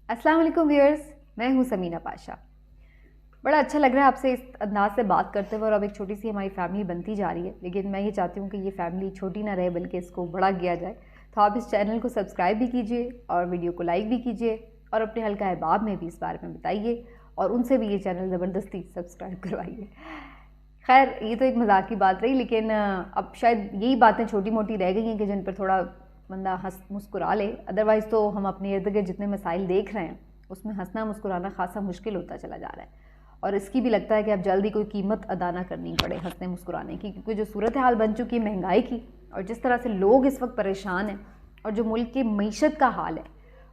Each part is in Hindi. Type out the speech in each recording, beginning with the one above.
अस्सलाम वालेकुम व्यूअर्स, मैं हूं समीना पाशा। बड़ा अच्छा लग रहा है आपसे इस अंदाज से बात करते हुए और अब एक छोटी सी हमारी फैमिली बनती जा रही है, लेकिन मैं ये चाहती हूँ कि ये फैमिली छोटी ना रहे बल्कि इसको बड़ा किया जाए। तो आप इस चैनल को सब्सक्राइब भी कीजिए और वीडियो को लाइक भी कीजिए और अपने हल्का अहबाब में भी इस बारे में बताइए और उनसे भी ये चैनल ज़बरदस्ती सब्सक्राइब करवाइए। खैर, ये तो एक मजाक की बात रही, लेकिन अब शायद यही बातें छोटी मोटी रह गई हैं कि जिन पर थोड़ा बंदा हंस मुस्कुरा ले। अदरवाइज़ तो हम अपने इर्द गिर्द जितने मसाइल देख रहे हैं उसमें हंसना मुस्कुराना खासा मुश्किल होता चला जा रहा है और इसकी भी लगता है कि अब जल्दी कोई कीमत अदा ना करनी पड़े हंसने मुस्कुराने की, क्योंकि जो सूरत हाल बन चुकी है महंगाई की और जिस तरह से लोग इस वक्त परेशान हैं और जो मुल्क की मईशत का हाल है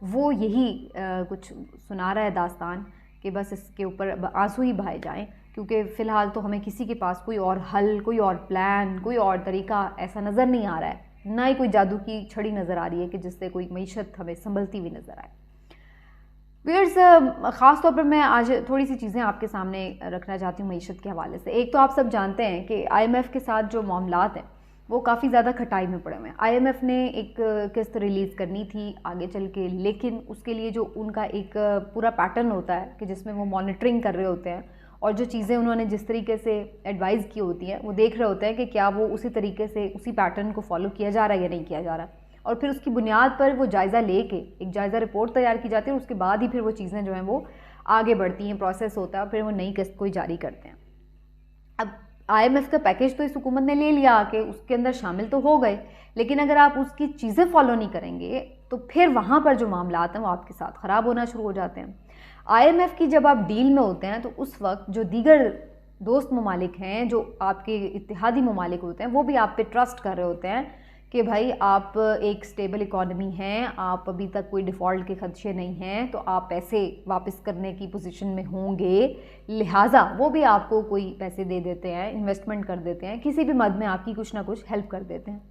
वो यही कुछ सुना रहा है दास्तान कि बस इसके ऊपर आंसू ही बहाए जाएं, क्योंकि फ़िलहाल तो हमें किसी के पास कोई और हल, कोई और प्लान, कोई और तरीका ऐसा नज़र नहीं आ रहा है। ना ही कोई जादू की छड़ी नज़र आ रही है कि जिससे कोई मईशत हमें संभलती हुई नज़र आए। व्यूअर्स, ख़ास तौर पर मैं आज थोड़ी सी चीज़ें आपके सामने रखना चाहती हूँ मईशत के हवाले से। एक तो आप सब जानते हैं कि IMF के साथ जो मामलात हैं वो काफ़ी ज़्यादा खटाई में पड़े हुए हैं। IMF ने एक किस्त रिलीज़ करनी थी आगे चल के, लेकिन उसके लिए जो उनका एक पूरा पैटर्न होता है कि जिसमें वो मॉनिटरिंग कर रहे होते हैं और जो चीज़ें उन्होंने जिस तरीके से एडवाइज़ की होती हैं वो देख रहे होते हैं कि क्या वो उसी तरीके से उसी पैटर्न को फॉलो किया जा रहा है या नहीं किया जा रहा, और फिर उसकी बुनियाद पर वो जायज़ा लेके एक जायज़ा रिपोर्ट तैयार की जाती है और उसके बाद ही फिर वो चीज़ें जो हैं वो आगे बढ़ती हैं, प्रोसेस होता है और फिर वो नई किस्त को जारी करते हैं। अब IMF का पैकेज तो इस हुकूमत ने ले लिया आके, उसके अंदर शामिल तो हो गए, लेकिन अगर आप उसकी चीज़ें फॉलो नहीं करेंगे तो फिर वहाँ पर जो मामलात हैं वो आपके साथ ख़राब होना शुरू हो जाते हैं। IMF की जब आप डील में होते हैं तो उस वक्त जो दीगर दोस्त ममालिक हैं, जो आपके इत्तेहादी ममालिक होते हैं, वो भी आप पे ट्रस्ट कर रहे होते हैं कि भाई आप एक स्टेबल इकॉनमी हैं, आप अभी तक कोई डिफ़ॉल्ट के खदशे नहीं हैं, तो आप पैसे वापस करने की पोजीशन में होंगे, लिहाजा वो भी आपको कोई पैसे दे देते हैं, इन्वेस्टमेंट कर देते हैं, किसी भी मद में आपकी कुछ ना कुछ हेल्प कर देते हैं।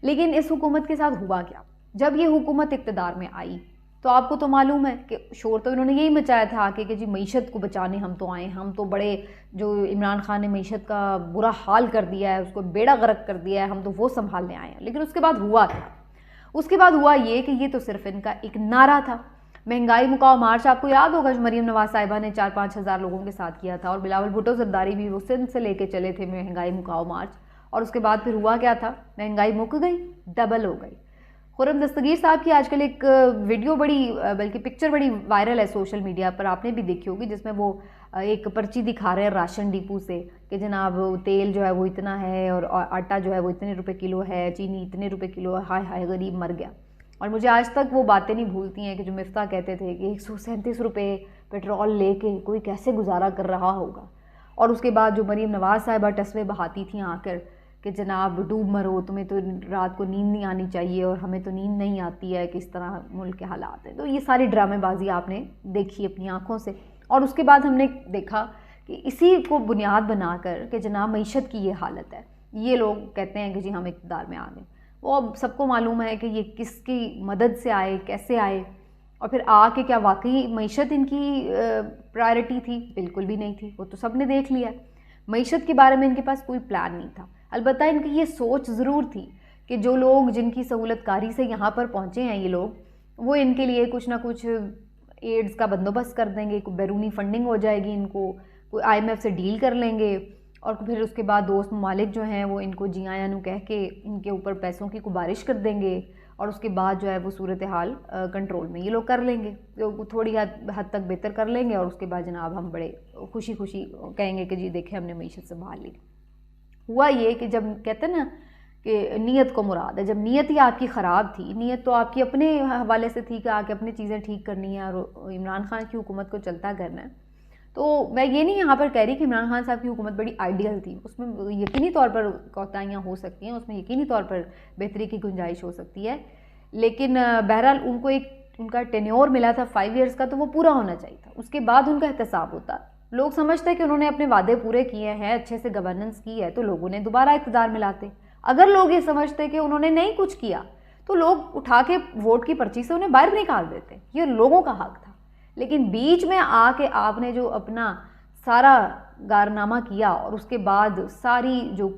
लेकिन इस हुकूमत के साथ हुआ क्या? जब ये हुकूमत इक़्तिदार में आई तो आपको तो मालूम है कि शोर तो इन्होंने यही मचाया था आके कि जी मईशत को बचाने हम तो आए, हम तो बड़े, जो इमरान खान ने मईशत का बुरा हाल कर दिया है, उसको बेड़ा गर्क कर दिया है, हम तो वो संभालने आए हैं। लेकिन उसके बाद हुआ क्या? उसके बाद हुआ ये कि ये तो सिर्फ इनका एक नारा था। महंगाई मुकाओ मार्च आपको याद होगा, जो मरीम नवाज साहिबा ने 4-5 हज़ार लोगों के साथ किया था और बिलावल भुट्टो जरदारी भी वो सिंध से लेके चले थे महंगाई मुकाओ मार्च, और उसके बाद फिर हुआ क्या था? महंगाई मुक गई, डबल हो गई। खुर्रम दस्तगीर साहब की आजकल एक वीडियो बड़ी, बल्कि पिक्चर बड़ी वायरल है सोशल मीडिया पर, आपने भी देखी होगी, जिसमें वो एक पर्ची दिखा रहे हैं राशन डिपो से कि जनाब तेल जो है वो इतना है और आटा जो है वो इतने रुपए किलो है, चीनी इतने रुपए किलो है, हाय हाय गरीब मर गया। और मुझे आज तक वो बातें नहीं भूलती हैं कि जो मिफ्ता कहते थे कि 137 रुपये पेट्रोल लेके कोई कैसे गुजारा कर रहा होगा, और उसके बाद जो मरीम नवाज साहिबा टसवे बहाती थी आकर कि जनाब डूब मरो, तुम्हें तो रात को नींद नहीं आनी चाहिए और हमें तो नींद नहीं आती है, किस तरह मुल्क के हालात हैं। तो ये सारी ड्रामेबाजी आपने देखी अपनी आंखों से, और उसके बाद हमने देखा कि इसी को बुनियाद बनाकर कि जनाब मईशत की ये हालत है, ये लोग कहते हैं कि जी हम इक़्तिदार में आ गए। वो अब सबको मालूम है कि ये किसकी मदद से आए, कैसे आए, और फिर आके क्या वाकई मईशत इनकी प्रायोरिटी थी? बिल्कुल भी नहीं थी। वो तो सब ने देख लिया, मईशत के बारे में इनके पास कोई प्लान नहीं था। अलबत्ता इनकी ये सोच ज़रूर थी कि जो लोग जिनकी सहूलतकारी से यहाँ पर पहुँचे हैं ये लोग, वो इनके लिए कुछ ना कुछ एड्स का बंदोबस्त कर देंगे, कोई बैरूनी फंडिंग हो जाएगी, इनको कोई IMF से डील कर लेंगे, और फिर उसके बाद दोस्त ममालिक जो हैं वो इनको जी आया नु कह के इनके ऊपर पैसों की गुबारिश कर देंगे, और उसके बाद जो है वो सूरत हाल कंट्रोल में ये लोग कर लेंगे, तो थोड़ी हद तक बेहतर कर लेंगे, और उसके बाद जनाब हम बड़े खुशी खुशी कहेंगे कि जी देखें हमने मईशत संभाल ली। हुआ ये कि जब कहते हैं ना कि नीयत को मुराद है, जब नीयत ही आपकी ख़राब थी, नीयत तो आपकी अपने हवाले से थी कि आके अपनी चीज़ें ठीक करनी है और इमरान खान की हुकूमत को चलता करना है, तो मैं ये नहीं यहाँ पर कह रही कि इमरान खान साहब की हुकूमत बड़ी आइडियल थी, उसमें यकीनी तौर पर कोताहियाँ हो सकती हैं, उसमें यकीनी तौर पर बेहतरी की गुंजाइश हो सकती है, लेकिन बहरहाल उनको एक उनका टेन्योर मिला था 5 ईयर्स का, तो वो पूरा होना चाहिए था, उसके बाद उनका एहतसाब होता। लोग समझते हैं कि उन्होंने अपने वादे पूरे किए हैं, अच्छे से गवर्नेंस की है, तो लोगों ने दोबारा इक़्तिदार में लाते। अगर लोग ये समझते कि उन्होंने नहीं कुछ किया तो लोग उठा के वोट की पर्ची से उन्हें बाहर निकाल देते, ये लोगों का हक था। लेकिन बीच में आके आपने जो अपना सारा गारनामा किया और उसके बाद सारी जो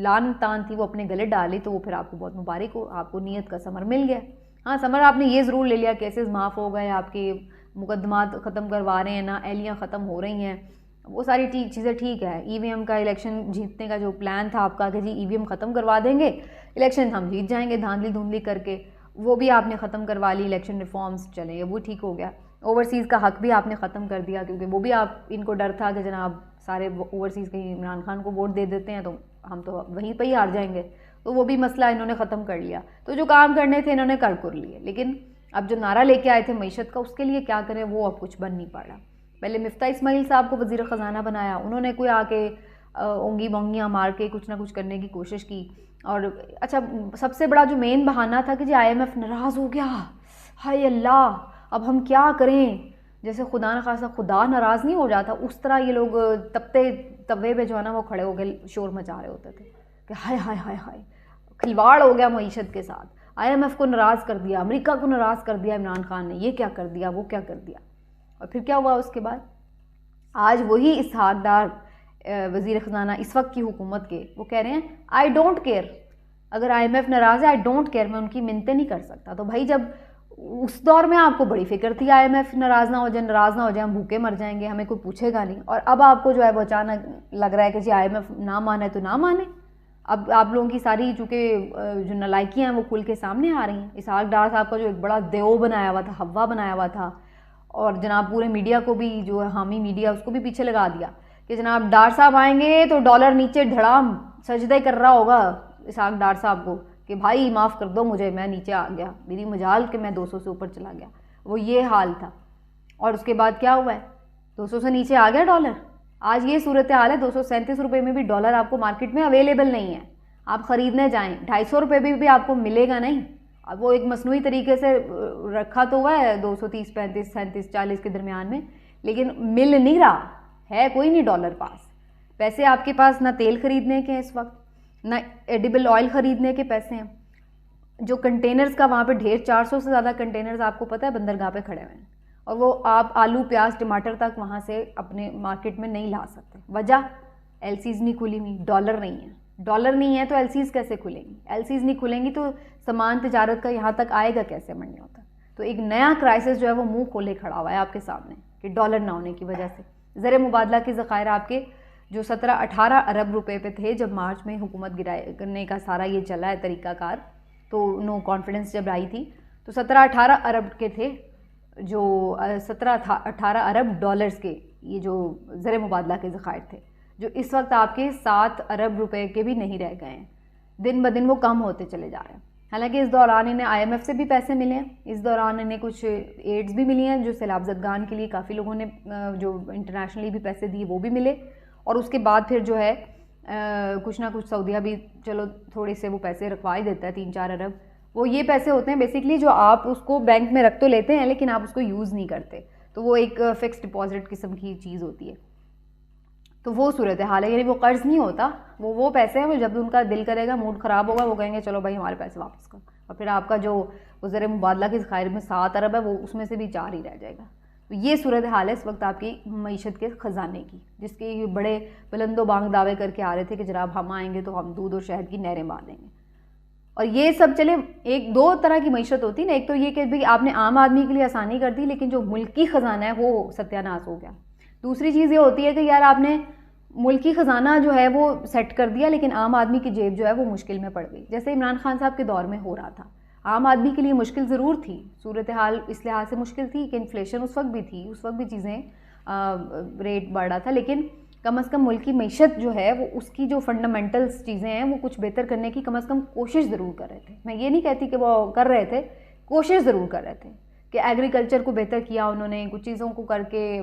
लान तान थी वो अपने गले डाली, तो वो फिर आपको बहुत मुबारक हो, आपको नीयत का समर मिल गया। हाँ, समर आपने ये ज़रूर ले लिया, केसेस माफ़ हो गए आपके, मुकदमात ख़त्म करवा रहे हैं ना, एलियाँ ख़त्म हो रही हैं, वो सारी चीज़ें ठीक है। ईवीएम का इलेक्शन जीतने का जो प्लान था आपका कि जी ईवीएम ख़त्म करवा देंगे, इलेक्शन हम जीत जाएंगे धांधली धुंधली करके, वो भी आपने ख़त्म करवा ली। इलेक्शन रिफॉर्म्स चले, वो ठीक हो गया। ओवरसीज़ का हक़ भी आपने ख़त्म कर दिया, क्योंकि वो भी आप इनको डर था कि जनाब सारे ओवरसीज़ कहीं इमरान खान को वोट दे देते हैं तो हम तो वहीं पर ही हार जाएंगे, तो वो भी मसला इन्होंने ख़त्म कर लिया। तो जो काम करने थे इन्होंने कर लिए, लेकिन अब जो नारा लेके आए थे मईशत का, उसके लिए क्या करें, वो अब कुछ बन नहीं पा रहा। पहले मिफ्ता इस्माइल साहब को वज़ीर ख़जाना बनाया, उन्होंने कोई आके ओंगी बोंगियाँ मार के कुछ ना कुछ करने की कोशिश की। और अच्छा, सबसे बड़ा जो मेन बहाना था कि जी IMF नाराज़ हो गया, हाय अल्लाह अब हम क्या करें। जैसे खुदा न खासा खुदा नाराज़ नहीं हो जाता, उस तरह ये लोग तपते तवे पे जो है ना वो खड़े हो गए शोर मचा रहे होते थे कि हाय हाय हाय हाय खिलवाड़ हो गया मईशत के साथ, IMF को नाराज़ कर दिया, अमेरिका को नाराज़ कर दिया इमरान खान ने, ये क्या कर दिया, वो क्या कर दिया। और फिर क्या हुआ उसके बाद, आज वही इसहाक डार वज़ीर ख़जाना इस वक्त की हुकूमत के, वो कह रहे हैं आई डोंट केयर, अगर IMF नाराज़ है आई डोंट केयर, मैं उनकी मिन्नतें नहीं कर सकता। तो भाई जब उस दौर में आपको बड़ी फिक्र थी IMF नाराज़ ना हो जाए, हम भूखे मर जाएंगे, हमें कोई पूछेगा नहीं, और अब आपको जो है वो अचानक लग रहा है कि जी IMF ना माने तो ना माने। अब आप लोगों की सारी चूँकि जो नलायकियाँ हैं वो खुल के सामने आ रही हैं। इसहाक डार साहब का जो एक बड़ा देव बनाया हुआ था, हवा बनाया हुआ था, और जनाब पूरे मीडिया को भी, जो हामी मीडिया, उसको भी पीछे लगा दिया कि जनाब डार साहब आएंगे तो डॉलर नीचे धड़ाम सजदे कर रहा होगा इसहाक डार साहब को कि भाई माफ़ कर दो मुझे, मैं नीचे आ गया, मेरी मजाल कि मैं 200 से ऊपर चला गया, वो ये हाल था। और उसके बाद क्या हुआ है, 200 से नीचे आ गया डॉलर। आज ये सूरत हाल है, 237 रुपये में भी डॉलर आपको मार्केट में अवेलेबल नहीं है, आप ख़रीदने जाएँ 250 रुपये भी आपको मिलेगा नहीं। अब वो एक मसनूई तरीके से रखा तो हुआ है 230, 35, 37, 40 के दरमियान में, लेकिन मिल नहीं रहा है, कोई नहीं डॉलर पास। पैसे आपके पास ना तेल ख़रीदने के हैं इस वक्त, ना एडिबल ऑयल ख़रीदने के पैसे हैं। जो कंटेनर्स का वहाँ पे ढेर, 400 से ज़्यादा कंटेनर्स आपको पता है बंदरगाह पे खड़े हुए हैं, और वो आप आलू प्याज टमाटर तक वहाँ से अपने मार्केट में नहीं ला सकते। वजह, LCs नहीं खुली हुई, डॉलर नहीं है। डॉलर नहीं है तो LCs कैसे खुलेंगी, LCs नहीं खुलेंगी तो सामान तजारत का यहाँ तक आएगा कैसे, मंडी होता। तो एक नया क्राइसिस जो है वो मुंह खोले खड़ा हुआ है आपके सामने कि डॉलर ना होने की वजह से ज़र मुबादला के ज़खायर आपके जो 17-18 अरब रुपए पे थे जब मार्च में हुकूमत गिराए करने का सारा ये चला है तरीक़ाकार, तो नो कॉन्फिडेंस जब आई थी तो 17-18 अरब के थे, जो 17-18 अरब डॉलर्स के ये जो ज़र मुबादला के ज़खायर थे, जो इस वक्त आपके 7 अरब रुपए के भी नहीं रह गए हैं। दिन ब दिन वो कम होते चले जा रहे हैं। हालांकि इस दौरान इन्हें IMF से भी पैसे मिले हैं, इस दौरान इन्हें कुछ एड्स भी मिली हैं, जो सैलाब ज़दगान के लिए काफ़ी लोगों ने जो इंटरनेशनली भी पैसे दिए वो भी मिले। और उसके बाद फिर जो है कुछ ना कुछ सऊदीया भी चलो थोड़े से वो पैसे रखवा ही देता है, 3-4 अरब। वो ये पैसे होते हैं बेसिकली जो आप उसको बैंक में रख तो लेते हैं लेकिन आप उसको यूज़ नहीं करते, तो वो एक फ़िक्स डिपॉजिट किस्म की चीज़ होती है। तो वो सूरत हाल है, यानी वो कर्ज़ नहीं होता, वो पैसे हैं, वो जब उनका दिल करेगा, मूड ख़राब होगा, वो कहेंगे चलो भाई हमारे पैसे वापस करो, और फिर आपका जो ज़र मुबादला के ज़खायर में 7 अरब है वो उसमें से भी 4 ही रह जाएगा। तो ये सूरत हाल है इस वक्त आपकी मईशत के ख़जाने की, जिसके बड़े बुलंदो बांग दावे करके आ रहे थे कि जनाब हम आएंगे तो हम दूध और शहद की नहरें बांधेंगे। और ये सब चले, एक दो तरह की मईशत होती है ना, एक तो ये कि भाई आपने आम आदमी के लिए आसानी कर दी लेकिन जो मुल्की ख़जाना है वो सत्यानाश हो गया। दूसरी चीज़ ये होती है कि यार आपने मुल्की ख़जाना जो है वो सेट कर दिया लेकिन आम आदमी की जेब जो है वो मुश्किल में पड़ गई, जैसे इमरान खान साहब के दौर में हो रहा था। आम आदमी के लिए मुश्किल ज़रूर थी, सूरत हाल इस लिहाज से मुश्किल थी कि इन्फ्लेशन उस वक्त भी थी, उस वक्त भी चीज़ें रेट बढ़ रहा था, लेकिन कम अज़ कम मुल्की मईशत जो है वो उसकी जो फंडामेंटल्स चीज़ें हैं वो कुछ बेहतर करने की कम अज़ कम कोशिश ज़रूर कर रहे थे। मैं ये नहीं कहती कि वो कर रहे थे, कोशिश ज़रूर कर रहे थे कि एग्रीकल्चर को बेहतर किया उन्होंने, कुछ चीज़ों को करके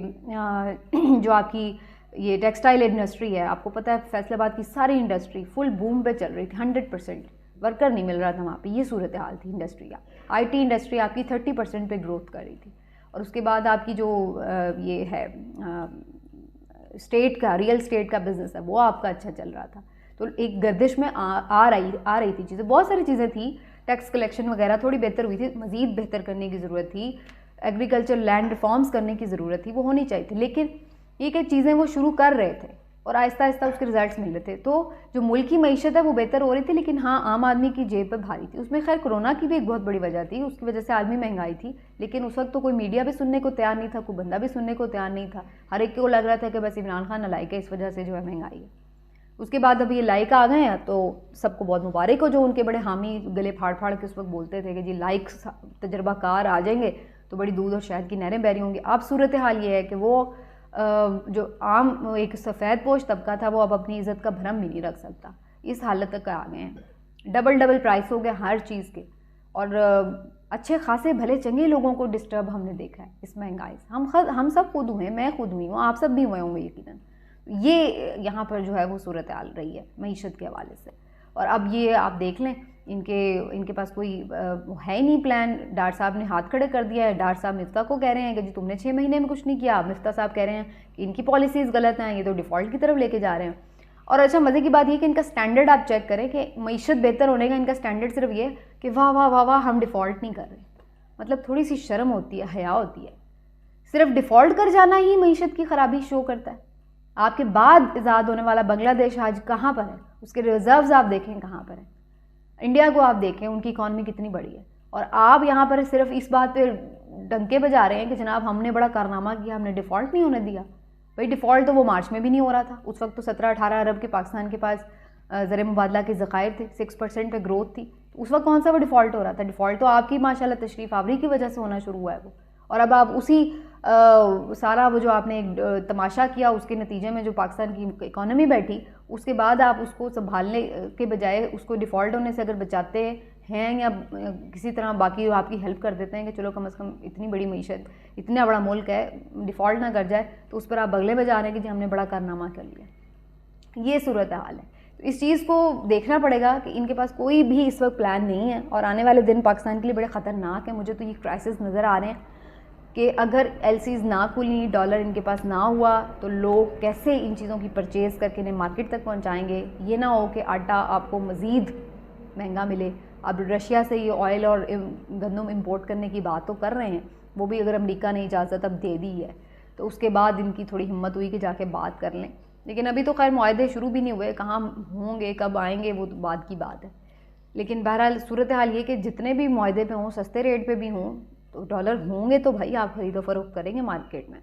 जो आपकी ये टेक्सटाइल इंडस्ट्री है, आपको पता है फैसलाबाद की सारी इंडस्ट्री फुल बूम पे चल रही थी, 100%, वर्कर नहीं मिल रहा था वहाँ पे, ये सूरत हाल थी इंडस्ट्री का। IT इंडस्ट्री आपकी 30% पे ग्रोथ कर रही थी। और उसके बाद आपकी जो ये है स्टेट का, रियल स्टेट का बिज़नेस है वो आपका अच्छा चल रहा था। तो एक गर्दिश में आ रही थी चीज़ें, बहुत सारी चीज़ें थी, टैक्स कलेक्शन वगैरह थोड़ी बेहतर हुई थी, मज़ीद बेहतर करने की ज़रूरत थी, एग्रीकल्चर लैंड रिफॉर्म्स करने की ज़रूरत थी, वो होनी चाहिए थी। लेकिन ये क्या चीज़ें वो शुरू कर रहे थे, और आहिस्ता आहिस्ता उसके रिजल्ट्स मिल रहे थे। तो जो मुल्क की मईशत है वो बेहतर हो रही थी, लेकिन हाँ आम आदमी की जेब पर भारी थी। उसमें खैर कोरोना की भी एक बहुत बड़ी वजह थी, उसकी वजह से आदमी महंगाई थी, लेकिन उस वक्त तो कोई मीडिया भी सुनने को तैयार नहीं था, कोई बंदा भी सुनने को तैयार नहीं था। हर एक को लग रहा था कि बस इमरान खान नालायक है, इस वजह से जो है महंगाई है। उसके बाद अब ये लाइक आ गए हैं तो सबको बहुत मुबारक हो, जो उनके बड़े हामी गले फाड़ फाड़ के उस वक्त बोलते थे कि जी लाइक तजर्बाकार आ जाएंगे तो बड़ी दूध और शहद की नहरें बहरी होंगी। अब सूरत हाल ये है कि वो जो आम एक सफ़ेद पोश तबका था वो अब अपनी इज़्ज़त का भरम भी नहीं रख सकता, इस हालत तक आ गए हैं। डबल प्राइस हो गए हर चीज़ के, और अच्छे खासे भले चंगे लोगों को डिस्टर्ब हमने देखा है इस महंगाई से। हम सब खुद हुए, मैं खुद हुई हूँ, आप सब भी हुए होंगे यकीनन। ये यहाँ पर जो है वो सूरत हाल रही है मईशत के हवाले से। और अब ये आप देख लें, इनके पास कोई है ही नहीं प्लान। डार साहब ने हाथ खड़े कर दिया है। डार साहब मिफ्ता को कह रहे हैं कि जी तुमने 6 महीने में कुछ नहीं किया। मिफ्ता साहब कह रहे हैं कि इनकी पॉलिसीज़ गलत हैं, ये तो डिफ़ॉल्ट की तरफ लेके जा रहे हैं। और अच्छा मज़े की बात ये कि इनका स्टैंडर्ड आप चेक करें कि मईशत बेहतर होने का इनका स्टैंडर्ड सिर्फ ये कि वाह वाह वाह वाह हम डिफ़ॉल्ट नहीं कर रहे। मतलब थोड़ी सी शर्म होती है, हया होती है। सिर्फ डिफ़ॉल्ट कर जाना ही मईशत की ख़राबी शो करता है। आपके बाद इजाद होने वाला बांग्लादेश आज कहाँ पर है, उसके रिजर्व्स आप देखें कहाँ पर है। इंडिया को आप देखें, उनकी इकॉनमी कितनी बड़ी है, और आप यहाँ पर सिर्फ इस बात पे डंके बजा रहे हैं कि जनाब हमने बड़ा कारनामा किया, हमने डिफ़ॉल्ट नहीं होने दिया। भाई डिफ़ॉल्ट तो वो मार्च में भी नहीं हो रहा था। उस वक्त तो 17-18 अरब के पाकिस्तान के पास ज़र मुबादला के ज़खायर थे, 6% पे ग्रोथ थी। तो उस वक्त कौन सा वो डिफ़ॉल्ट हो रहा था? डिफ़ॉल्ट तो आपकी माशाल्लाह तशरीफ़ आवरी की वजह से होना शुरू हुआ है वो। और अब आप उसी सारा वो जो आपने एक तमाशा किया, उसके नतीजे में जो पाकिस्तान की इकॉनमी बैठी, उसके बाद आप उसको संभालने के बजाय उसको डिफ़ॉल्ट होने से अगर बचाते हैं या किसी तरह बाकी आपकी हेल्प कर देते हैं कि चलो कम से कम इतनी बड़ी मईशत, इतना बड़ा मुल्क है, डिफ़ॉल्ट ना कर जाए, तो उस पर आप बगले बजा रहे हैं कि जी हमने बड़ा कारनामा कर लिया। ये सूरत हाल है। तो इस चीज़ को देखना पड़ेगा कि इनके पास कोई भी इस वक्त प्लान नहीं है, और आने वाले दिन पाकिस्तान के लिए बड़े ख़तरनाक है। मुझे तो ये क्राइसिस नज़र आ रहे हैं कि अगर एलसीज़ ना खुली, डॉलर इनके पास ना हुआ, तो लोग कैसे इन चीज़ों की परचेज़ करके इन्हें मार्केट तक पहुंचाएंगे। ये ना हो कि आटा आपको मज़ीद महंगा मिले। अब रशिया से ये ऑयल और गंदम इंपोर्ट करने की बात तो कर रहे हैं, वो भी अगर अमेरिका ने इजाज़त अब दे दी है तो उसके बाद इनकी थोड़ी हिम्मत हुई कि जाके बात कर लें। लेकिन अभी तो खैर मुआहदे शुरू भी नहीं हुए, कहाँ होंगे कब आएंगे वो तो बाद की बात है। लेकिन बहरहाल सूरत हाल ये कि जितने भी मुआहदे पे हों, सस्ते रेट पे भी हों, तो डॉलर होंगे तो भाई आप खरीदो फरोख्त करेंगे मार्केट में।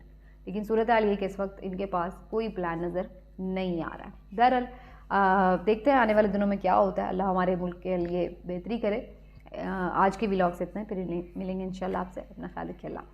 लेकिन सूरत हाल ये कि इस वक्त इनके पास कोई प्लान नज़र नहीं आ रहा है। बहरहाल देखते हैं आने वाले दिनों में क्या होता है। अल्लाह हमारे मुल्क के लिए बेहतरी करे। आज के व्लॉग से इतना, फिर मिलेंगे इंशाल्लाह आपसे। अपना ख्याल रखिए। अल्लाह।